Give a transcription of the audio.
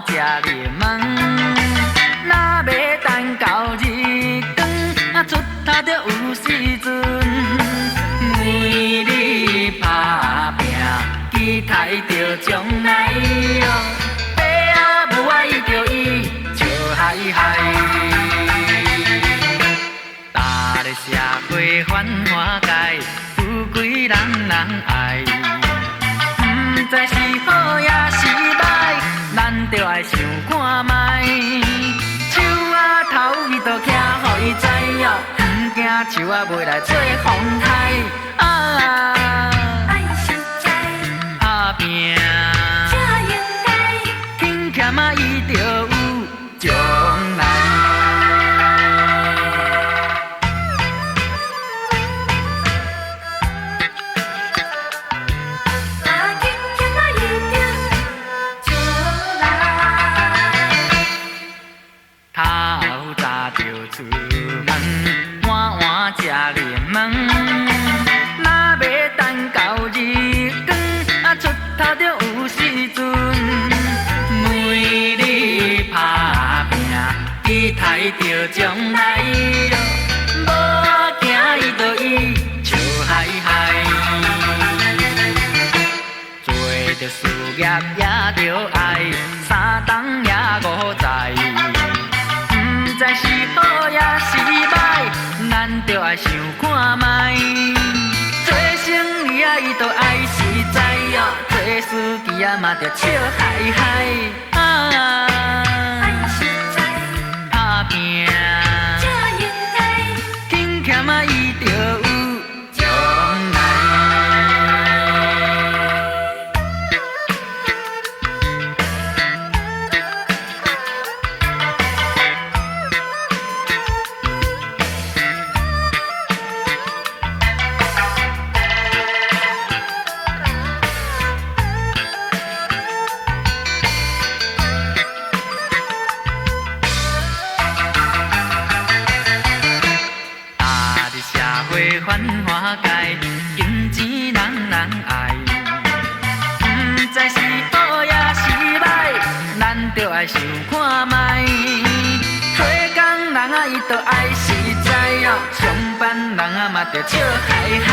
换吃柠檬。若要等到日光，出头就有时阵。为你打拼，期待着将来哟。爸啊，母爱伊着伊笑嗨嗨。大个社会繁华界，富贵人人爱。不知是好也是歹，咱着爱想看觅。树仔头伊着徛，予伊知哦，不惊树仔袂来做风台。爱实在，打拼，才应该。轻欠啊伊着有将来。透早就出门，晚晚吃柠檬。若要等到日光，出头就有时阵。为你打拼，期待着将来哟。无惊伊着伊笑嗨嗨，做着事业也着爱，三冬也五载。不知是好也是歹，咱着爱想看觅。做生意啊，伊着爱实在哟；做司机啊，嘛着笑嗨嗨。爱实在，打拼，才应该。轻欠啊，伊着有将来。社会繁华界，金钱人人爱。不知是好也是歹，咱着爱想看觅。做工人啊，伊着爱实在哦；上班人啊，嘛着笑嗨嗨。